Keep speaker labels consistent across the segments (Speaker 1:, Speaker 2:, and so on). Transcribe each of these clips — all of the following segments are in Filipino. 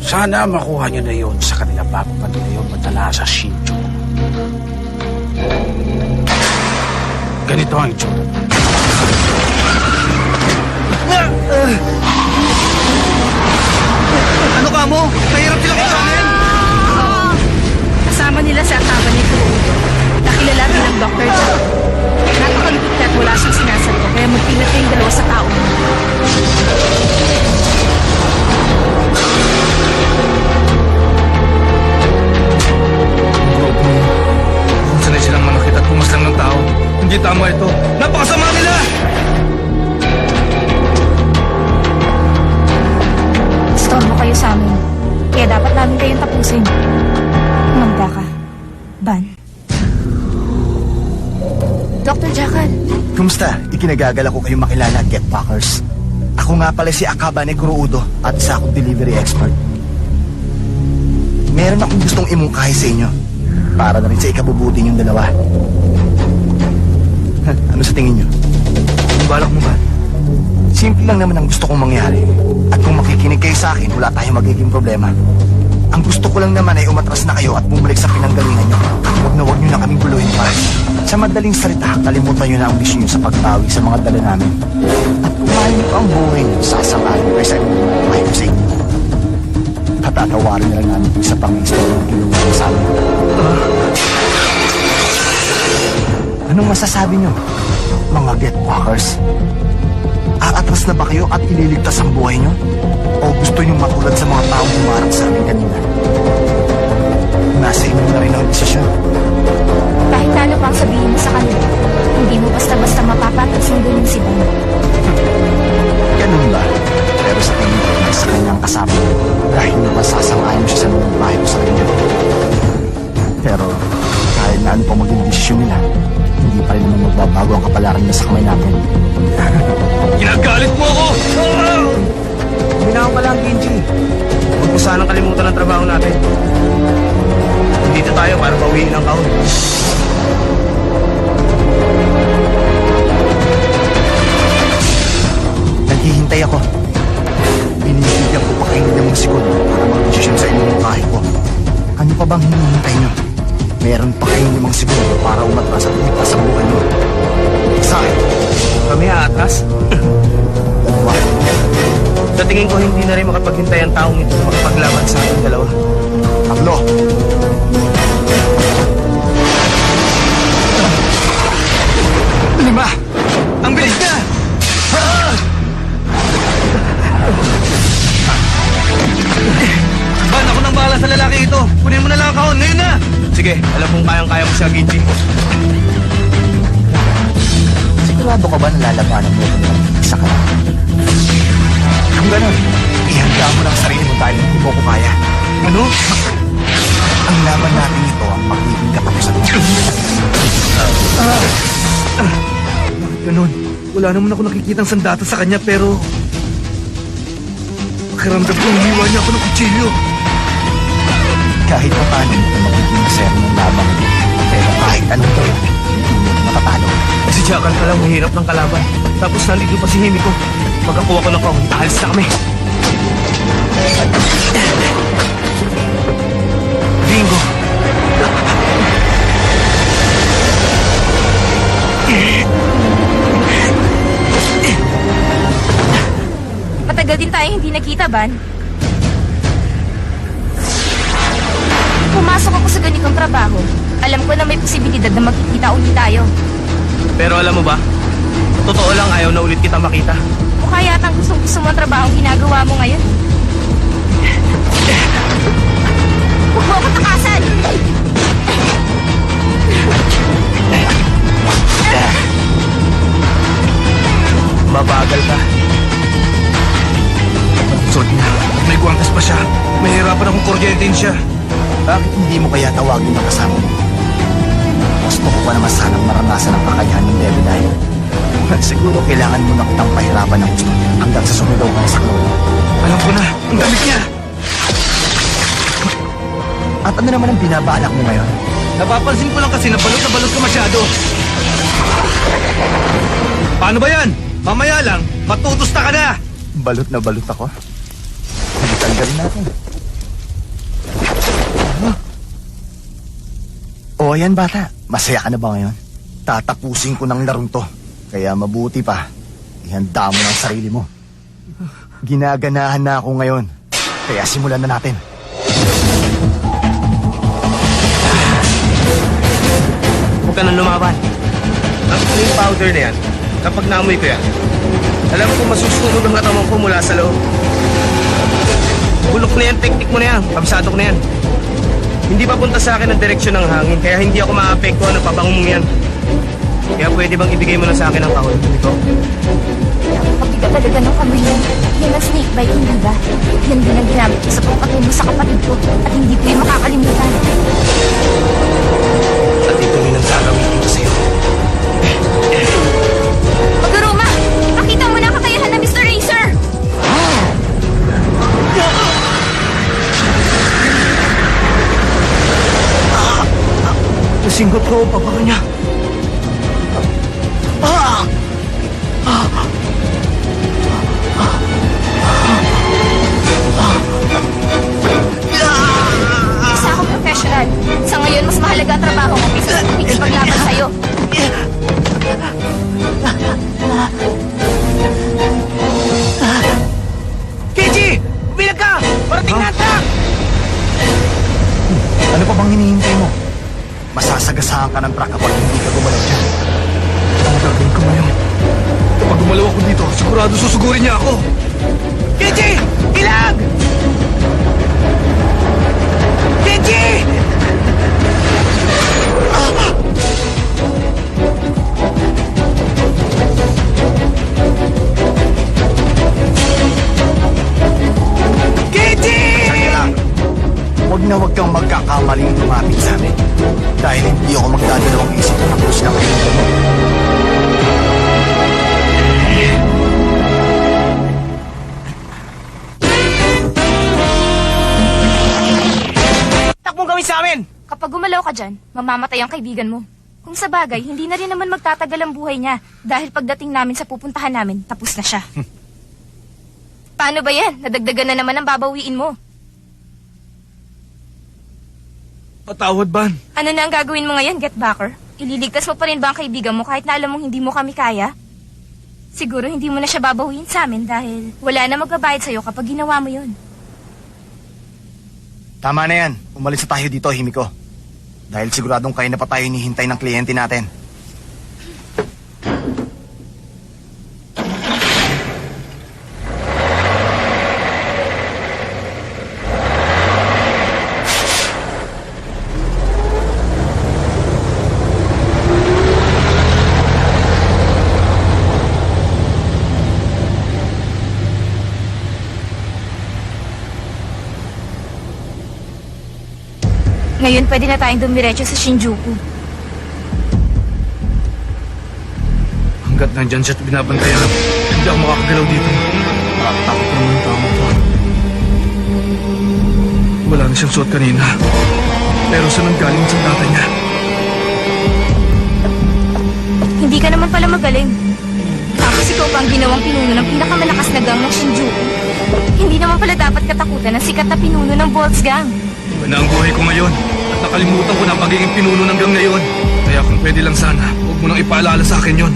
Speaker 1: Sana makuha niyo na yon sa kanila bago pa nila yun madala sa Shinjuku. Ganito ang itsura.
Speaker 2: Ano ka mo? Mahirap sila kasanin!
Speaker 3: Kasama nila sa Akaba ni Kurodo. Nakilala bilang Dr. Joe. Napakalupit na at wala siyang sinasagot kaya magpilat kayong dalawa sa tao.
Speaker 2: Kung sanay silang manakit at pumaslang ng tao, hindi tama ito. Napakasama nila!
Speaker 3: Storbo kayo sa amin. Kaya dapat namin kayong tapusin. Manda ka. Ban. Dr. Jackal.
Speaker 4: Kumusta? Ikinagagal ako kayong makilala, Get Packers. Ako nga pala si Akaba ni Kurodo at isa akong delivery expert. Meron akong gustong imungkahi sa inyo para na rin sa ikabubuti niyong dalawa. Ano sa tingin niyo?
Speaker 2: Ang balak mo ba?
Speaker 4: Simple lang naman ang gusto kong mangyari. At kung makikinig kayo sa akin, wala tayong magiging problema. Ang gusto ko lang naman ay umatras na kayo at bumalik sa pinanggalingan niyo. Huwag niyo na kaming guluhin pa. Sa madaling salita, kalimutan niyo na ang misyon niyo sa pagbawi sa mga dala namin. At kung mahal niyo pa ang buhay niyo, sasangahin kayo sa inyo ng buhay ko sa inyo. Tatatawarin na lang namin isa pang istorya ng ginawa niyo sa amin. Anong masasabi niyo, mga Get Packers? Aatras na ba kayo at ililigtas ang buhay niyo? O gusto niyong matulad sa mga taong humarap sa amin kanina? Nasa inyo na rin ang desisyon.
Speaker 3: Kahit ano pang sabihin mo sa kanila, hindi mo basta-basta mapapatasundo yung si Ban.
Speaker 4: Ganun ba? Pero sa tingin ko, nasa kanyang kasama. Dahil napasasang-ayon mo siya sa mga bahay ko sa kanya. Pero kahit na ano pa maging desisyon nila, hindi pa rin naman magbabago ang kapalaran niya sa kamay natin.
Speaker 2: Ginagalit mo ako!
Speaker 1: Binaw ka lang, Genji. Huwag mo sanang kalimutan ang trabaho natin. Dito tayo para pauwiin ang kaon.
Speaker 4: Naghihintay ako. Binibigyan ko pa kayo ng mga segundo para mag-desisyon sa inyong kahit ko. Ano pa bang hinihintay niyo? Meron pa kayo ng mga segundo para umatras at ligtas ang buhay niyo. Sa akin,
Speaker 1: Kami aatras.
Speaker 4: dalawa.
Speaker 1: Sa tingin ko, hindi na rin makapaghintay ang taong ito na makapaglaban sa ating dalawa.
Speaker 4: Tatlo.
Speaker 2: Lima! Ang bilis niya! Ban, ako nang bahala sa lalaki ito. Kunin mo na lang ang kahon. Ngayon na!
Speaker 1: Sige, alam kong kayang-kaya mo siya, Genji.
Speaker 4: Sigurado ka ba nalalabanan mo kung isa ka lang? Kung ganun, ihanda mo lang sarili mo dahil hindi mo ko kaya.
Speaker 2: Ano?
Speaker 4: Ang laban natin ito ang magiging katapusan mo.
Speaker 2: Ganun. Wala naman ako nakikitang sandata sa kanya pero... Pakiramdam ko humiwa niya ako ng kutsilyo.
Speaker 4: Kahit pa paano ito magiging masero ng laban. Pero kahit anong gawin, hindi mo matatalo.
Speaker 1: Si Jackal pa lang mahirap ng kalaban. Tapos nandito pa si Himiko. Pagkakuha ko ng kaon, aalis na kami. Bingo!
Speaker 3: Matagal din tayo hindi nakita, Ban. Pumasok ako sa ganitong trabaho. Alam ko na may posibilidad na magkikita ulit tayo.
Speaker 1: Pero alam mo ba, totoo lang ayaw na ulit kita makita.
Speaker 3: Mukha yatang gustong-gusto mo ang trabaho ang ginagawa mo ngayon. Huwag mo ako takasan!
Speaker 1: Mabagal ka.
Speaker 2: Sorry na. May guwantes pa siya. Mahirapan akong kuryentin siya.
Speaker 4: Bakit hindi mo kaya tawagin ang kasama mo? Gusto ko pa naman sanang maranasan ang kakayahan ng Devil Eye. Siguro kailangan mo na kitang pahirapan ng gusto hanggang sa sumigaw ka na sa klon.
Speaker 2: Alam ko na. Ang damit niya.
Speaker 4: At ano naman ang binabalak mo ngayon?
Speaker 2: Napapansin ko lang kasi na balot ka masyado. Paano ba yan? Mamaya lang, matutusta ka na!
Speaker 4: Balot na balot ako. Tanggalin natin. O yan bata, masaya ka na ba ngayon? Tatapusin ko ng larong to. Kaya mabuti pa, ihanda mo ng sarili mo. Ginaganahan na ako ngayon. Kaya simulan na natin.
Speaker 1: Huwag ka nang lumaban. Ang clean powder na yan, kapag naamoy ko yan, alam ko masusunog ang katawan ko mula sa loob. Bulok na yan, teknik mo na yan, kabisado ko na yan. Hindi papunta sa akin ang direksyon ng hangin, kaya hindi ako maapektuhan ng pabango mong yan. Kaya pwede bang ibigay mo na sa akin ang kahon? Ito?
Speaker 5: Napakabigat talaga ng kamay mo. Yan ang snake bite, hindi ba? Yan din ang ginamit ko sa pagpatay mo sa kapatid ko. At hindi ko yung makakalimutan.
Speaker 1: At ito rin ang gagawin ko sa'yo.
Speaker 5: Maguruma! Pakita mo na ang kakayahan na Mr. Racer!
Speaker 1: Nasingot ko ang pabango niya.
Speaker 5: Isa akong professional. Sa ngayon, mas mahalaga ang trabaho ko kaysa sa pakikipaglaban sa'yo.
Speaker 1: Kenji! Umilag ka! Parating na ang truck!
Speaker 4: Ano pa bang hinihintay mo? Masasagasahan ka ng truck kapag hindi ka gumalaw dyan.
Speaker 2: Ang gagawin ko ngayon. Kapag gumalaw ako dito, sigurado susugurin niya ako.
Speaker 1: Kenji! Ilag! Kenji! Kenji!
Speaker 4: Saka lang, huwag kang magkakamaling lumapit sa amin. Dahil hindi ako magdadalawang isip na tapos na kayo.
Speaker 1: Takbong gawin sa amin!
Speaker 5: Kapag gumalaw ka dyan, mamamatay ang kaibigan mo. Kung sa bagay, hindi na rin naman magtatagal ang buhay niya. Dahil pagdating namin sa pupuntahan namin, tapos na siya. Paano ba yan? Nadagdagan na naman ang babawiin mo.
Speaker 2: Patawad, Ban.
Speaker 5: Ano na ang gagawin mo ngayon, Get Backer? Ililigtas mo pa rin ba ang kaibigan mo kahit na alam mong hindi mo kami kaya? Siguro hindi mo na siya babawiin sa amin dahil wala na magbabayad sa'yo kapag ginawa mo yun.
Speaker 4: Tama na yan. Umalis na tayo dito, Himiko. Dahil siguradong kayo na pa tayo hinihintay ng kliyente natin.
Speaker 5: Ngayon pwede na tayong dumiretso sa Shinjuku.
Speaker 2: Hanggat nandyan siya at binabantayan, hindi ako makakagalaw dito. Nakakatakot naman ang tao to. Wala na siyang suot kanina. Pero saan ang galing sa data niya?
Speaker 5: Hindi ka naman pala magaling. Tapos ikaw pa ang ginawang pinuno ng pinakamalakas na gang ng Shinjuku. Hindi naman pala dapat katakutan ng sikat na pinuno ng Boltz Gang.
Speaker 2: Iba na ang buhay ko ngayon at nakalimutan ko na ang pagiging pinuno ng gang ngayon. Kaya kung pwede lang sana, huwag mo nang ipaalala sa akin yon.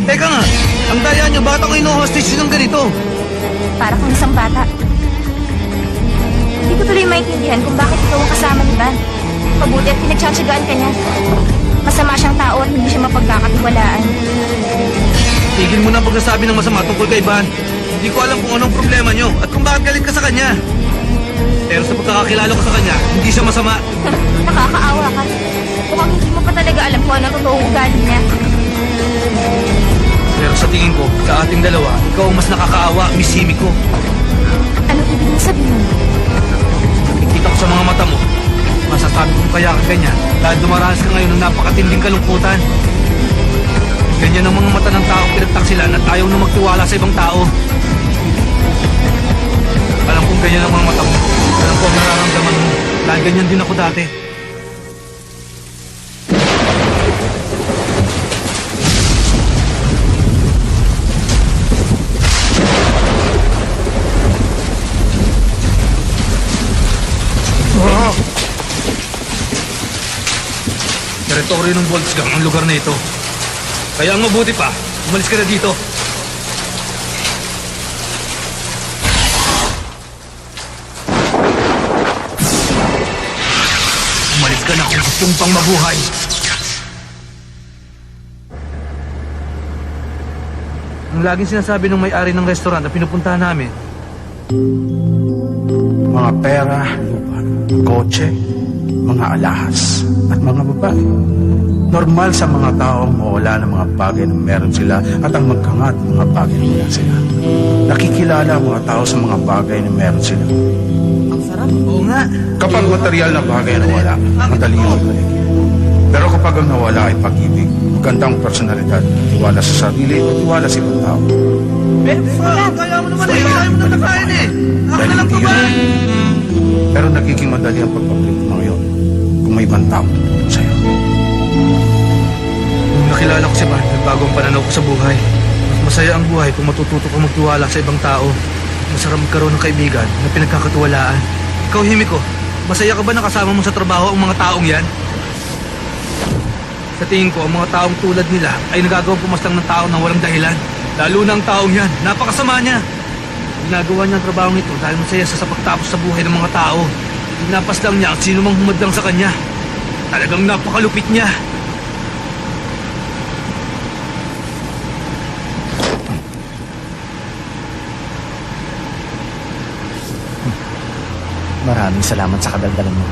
Speaker 1: Teka nga, ang daya niyo, bakit ako ino-hostage ng ganito?
Speaker 5: Para kang isang bata. Hindi ko tuloy maintindihan kung bakit ikaw ang kasama ni Van. Mabuti at pinagtsatsagaan ka niya. Masama siyang tao at hindi siya mapagkakatiwalaan.
Speaker 1: Tigil mo na ang pagsasabi ng masama tungkol kay Van. Hindi ko alam kung anong problema niyo at kung bakit galit ka sa kanya. Pero sa pagkakakilala ko sa kanya, hindi siya masama.
Speaker 5: Nakakaawa ka. Mukhang hindi mo pa talaga alam kung anong totoong ugali niya.
Speaker 2: Pero sa tingin ko, sa ating dalawa, ikaw ang mas nakakaawa, Miss Himiko.
Speaker 5: Ano ibig mo sabihin?
Speaker 2: Nakikita ko sa mga mata mo. Masasabi kong kaya ka ganyan dahil dumaranas ka ngayon ng napakatinding kalungkutan. Ganyan ang mga mata ng taong pinagtaksilan at ayaw na magtiwala sa ibang tao. Alam kong ganyan ang mga mata mo. Alam ko ang nararamdaman mo. Dahil ganyan din ako dati. laboratorio ng Volksgang ang lugar na ito. Kaya ang mabuti pa, umalis ka na dito. Umalis ka na kung gusto mong pang mabuhay. Ang laging sinasabi ng may-ari ng restaurant na pinupuntahan namin,
Speaker 6: Mga pera, lupa, kotse, mga alahas, at mga babae. Normal sa mga taong mawala ng mga bagay na meron sila at ang magkangat ng mga bagay na wala sila. Nakikilala ang mga tao sa mga bagay na meron sila.
Speaker 2: oo nga.
Speaker 6: Kapag material na bagay na wala, madali yung magbalik. Pero kapag ang nawala ay pag-ibig, magandang personalidad, tiwala sa sarili at tiwala sa ibang tao.
Speaker 2: Kaya mo naman eh. Kaya mo naman nakain eh.
Speaker 6: Dahil hindi yun. Pero nagiging madali ang pagpapalik mo ngayon kung may ibang tao sa'yo.
Speaker 2: Nung nakilala ko si Van, nagbago ang pananaw ko sa buhay. Mas masaya ang buhay kung matututo kang magtiwala sa ibang tao. Masarap magkaroon ng kaibigan na pinagkakatiwalaan. Ikaw, Himiko, masaya ka ba nakasama mo sa trabaho ang mga taong yan? Sa tingin ko, ang mga taong tulad nila ay nagagawang pumaslang ng tao na walang dahilan. Lalo na ang taong yan, napakasama niya. Ginagawa niya ang trabaho ito dahil masaya sa pagtapos sa buhay ng mga tao. Pinapas lang niya at sino mang humadlang sa kanya. Talagang napakalupit niya.
Speaker 4: Maraming salamat sa kadaldalan mo.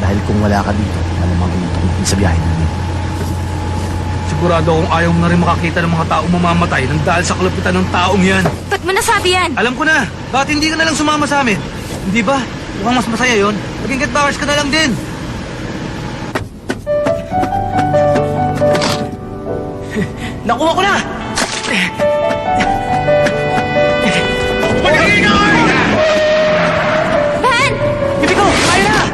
Speaker 4: Dahil kung wala ka dito, malamang inutok sa biyahe namin.
Speaker 2: Sigurado akong ayaw mo na rin makakita ng mga taong mamamatay nang dahil sa kalupitan ng taong yan.
Speaker 5: Ba't mo nasabi yan?
Speaker 2: Alam ko na, bakit hindi ka na lang sumama sa amin? Hindi ba? Mukhang mas masaya yon. Maging catbackers ka na lang din.
Speaker 1: Nakuha ko na!
Speaker 5: Van!
Speaker 1: Bibi ko! Kaya na!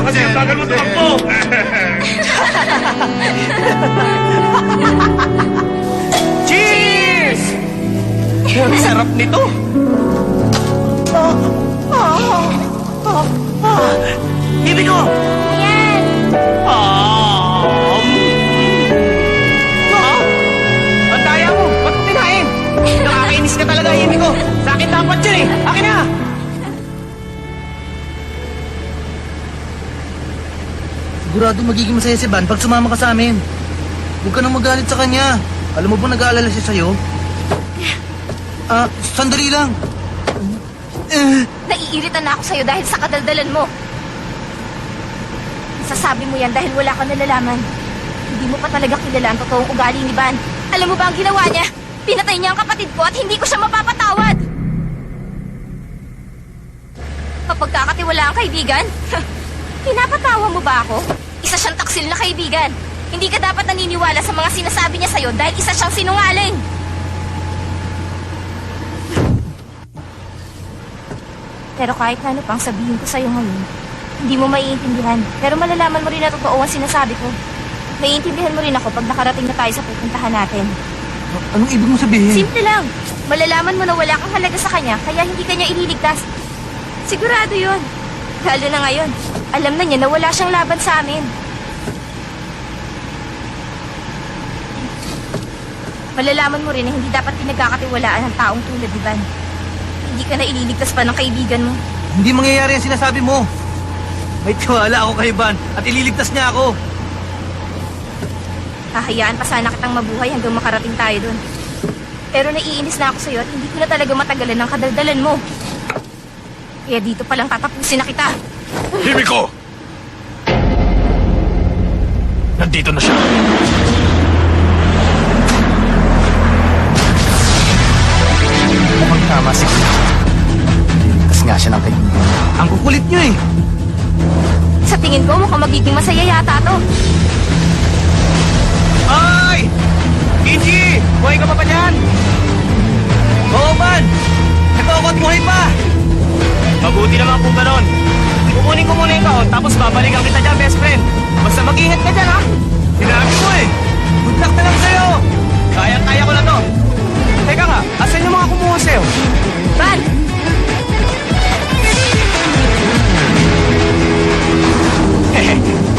Speaker 1: Kasi ang tagal mo tumakbo! Cheers! Ang sarap nito! Bibi ko!
Speaker 5: Yan!
Speaker 1: Ang daya mo! Ba't mo tinahin? Nakakainis ka talaga, Himi ko! Sa akin dapat yun eh! Akin na!
Speaker 2: Sigurado magiging masaya si Van pag sumama ka sa amin. Huwag ka nang magalit sa kanya. Alam mo ba nag-aalala siya sa'yo? Sandali lang.
Speaker 5: Naiirita na ako sa'yo dahil sa kadaldalan mo. Sasabi mo yan dahil wala ka nalalaman. Hindi mo pa talaga kilala ang totoong ugali ni Van. Alam mo ba ang ginawa niya? Pinatay niya ang kapatid ko at hindi ko siya mapapatawad. Mapagkakatiwala ang kaibigan? Pinapatawa mo ba ako? Isa siyang taksil na kaibigan. Hindi ka dapat naniniwala sa mga sinasabi niya sa'yo dahil isa siyang sinungaling. Pero kahit na ano pang sabihin ko sa'yo ngayon, hindi mo maiintindihan. Pero malalaman mo rin na totoo ang sinasabi ko. Maiintindihan mo rin ako pag nakarating na tayo sa pupuntahan natin.
Speaker 2: Anong ibig mo sabihin?
Speaker 5: Simple lang. Malalaman mo na wala kang halaga sa kanya, kaya hindi kanya ililigtas. Sigurado yun. Lalo na ngayon. Alam na niya na wala siyang laban sa amin. Malalaman mo rin na hindi dapat pinagkakatiwalaan ng taong tulad ni Van. Hindi ka na ililigtas pa ng kaibigan mo.
Speaker 2: Hindi mangyayari ang sinasabi mo. May tiwala ako kay Van at ililigtas niya ako.
Speaker 5: Hahayaan pa sana kitang mabuhay hanggang makarating tayo doon. Pero naiinis na ako sa'yo at hindi ko na talaga matagalan ng kadaldalan mo. Kaya dito palang tatapusin na kita.
Speaker 6: Himiko! Nandito na siya.
Speaker 4: Mukhang tama si Kuya. Nililigtas nga siya ng kaibigan.
Speaker 2: Ang kukulit niyo eh.
Speaker 5: Sa tingin ko mukhang magiging masaya yata to.
Speaker 1: Ay! Kenji! Buhay ka pa ba dyan?
Speaker 2: Oo, Van. Ito ako at buhay pa.
Speaker 1: Mabuti naman po ganon. Kukunin ko muna yung kaon, tapos babalikan kita dyan, best friend. Basta mag-ingat ka dyan, ha?
Speaker 2: Sinabi mo eh. Good luck na lang sa'yo.
Speaker 1: Kaya-kaya ko na to. Teka nga, asan yung mga kumuha sa'yo?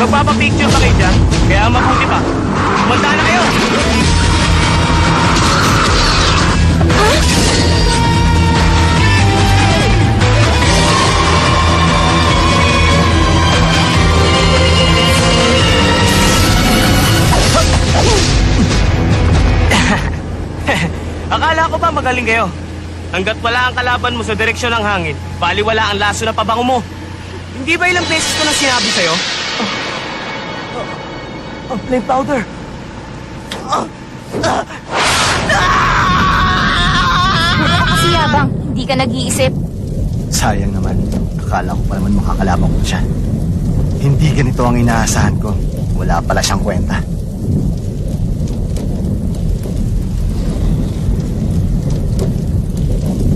Speaker 1: Magpapapicture pa kayo dyan. Kaya mabuti pa. Kumanda na kayo! Akala ko ba magaling kayo? Hanggat wala ang kalaban mo sa direksyon ng hangin, baliwala ang laso ng pabango mo. Hindi ba ilang beses ko na sinabi sa'yo? Flame powder!
Speaker 5: Kasi yabang, hindi ka nag-iisip.
Speaker 4: Sayang naman. Akala ko pa naman makakalaban ko siya. Hindi ganito ang inaasahan ko. Wala pala siyang kwenta.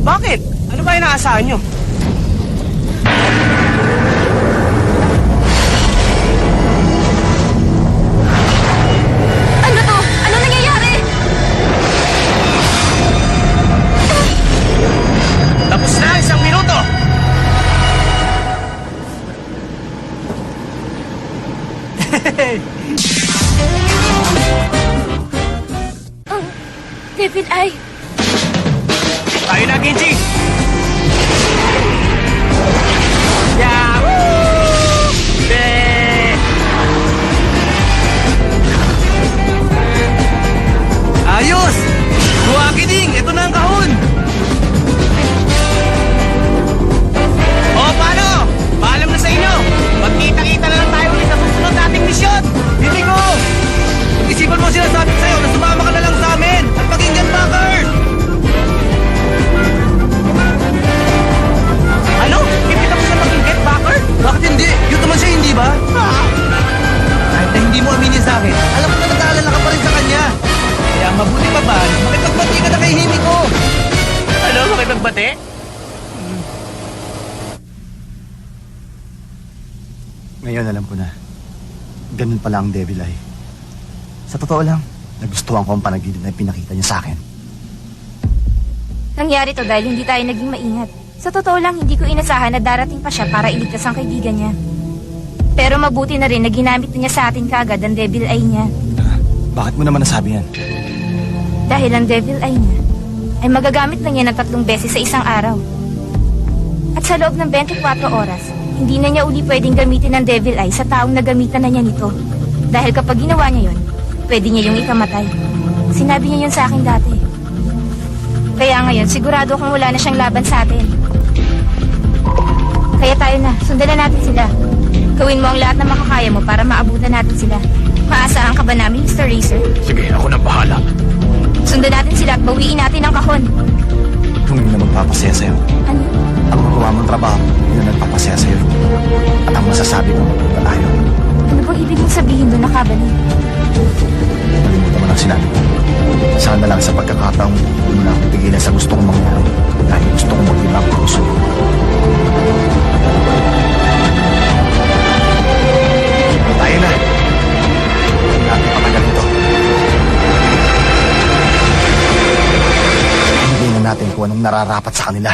Speaker 1: Bakit? Ano ba inaasahan nyo?
Speaker 5: Ano to? Ano nangyayari?
Speaker 1: Tapos na, 1 minuto!
Speaker 5: Devil Eye.
Speaker 1: Tayo na, Genji! Yahoo! Eh!
Speaker 2: Ayos! Buwakining! Ito na ang kahon!
Speaker 1: O, paano? Paalam na sa inyo! Magkita-kita na lang tayo ulit sa susunod nating misyon!
Speaker 2: Hindi ko! Isipan mo sinasabi sa'yo na sumama ka na lang sa amin at pakinggan, Packard!
Speaker 1: Ano? Ipita mo sa maging get backer?
Speaker 2: Bakit hindi? Yun naman siya, hindi ba? Kahit na hindi mo aminin sa akin, alam ko na nag-aalala ka pa rin sa kanya. Kaya mabuti pa ba, makipagbati ka na kay Himiko.
Speaker 1: Ano? Makipagbate?
Speaker 4: Ngayon alam ko na. Ganun pala ang Devil Eye. Sa totoo lang, nagustuhan ko ang panaginip na pinakita niya sa akin.
Speaker 5: Nangyari to dahil hindi tayo naging maingat. Sa totoo lang, hindi ko inasahan na darating pa siya para iligtas ang kaibigan niya. Pero mabuti na rin na ginamit na niya sa atin kaagad ang Devil Eye niya.
Speaker 4: Bakit mo naman nasabi yan?
Speaker 5: Dahil ang Devil Eye niya ay magagamit na niya ng 3 beses sa isang araw. At sa loob ng 24 oras, hindi na niya uli pwedeng gamitin ang Devil Eye sa taong nagamitan na niya nito. Dahil kapag ginawa niya yon, pwede niya yung ikamatay. Sinabi niya yun sa akin dati. Kaya ngayon, sigurado kung wala na siyang laban sa atin. Kaya tayo na, sundan na natin sila. Gawin mo ang lahat na makakaya mo para maabutan natin sila. Maasahan ka ba namin, Mr. Racer?
Speaker 6: Sige, ako na bahala.
Speaker 5: Sundan natin sila at bawiin natin ang kahon.
Speaker 4: Kung yun na magpapasaya sa'yo.
Speaker 5: Ano?
Speaker 4: Ang magawa mong trabaho, yun ang nagpapasaya sa'yo. At ang masasabi ko, magpunta tayo.
Speaker 5: Ano bang ibig mong sabihin doon, Nakabani?
Speaker 4: Nalimutan mo lang sinabi ko. Sana lang sa pagkakataong huwag na akong tigilan sa gusto kong mangyari. Dahil gusto kong mag-iba ang puso. Tayo na. Huwag natin patagalin to. Hindi na natin kung anong nararapat sa kanila.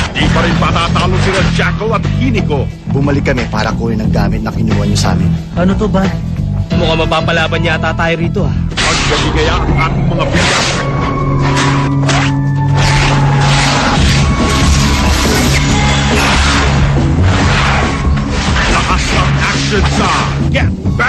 Speaker 7: Di pa rin patatalo sila Jacko at Hinico.
Speaker 4: Bumalik kami para kunin ang gamit na kinuha niyo sa amin.
Speaker 2: Ano to ba?
Speaker 1: Mukhang mapapalaban yata tayo rito ah.
Speaker 7: Pagkaligaya ang ating mga bilyas. Lakas ng action sa Get Back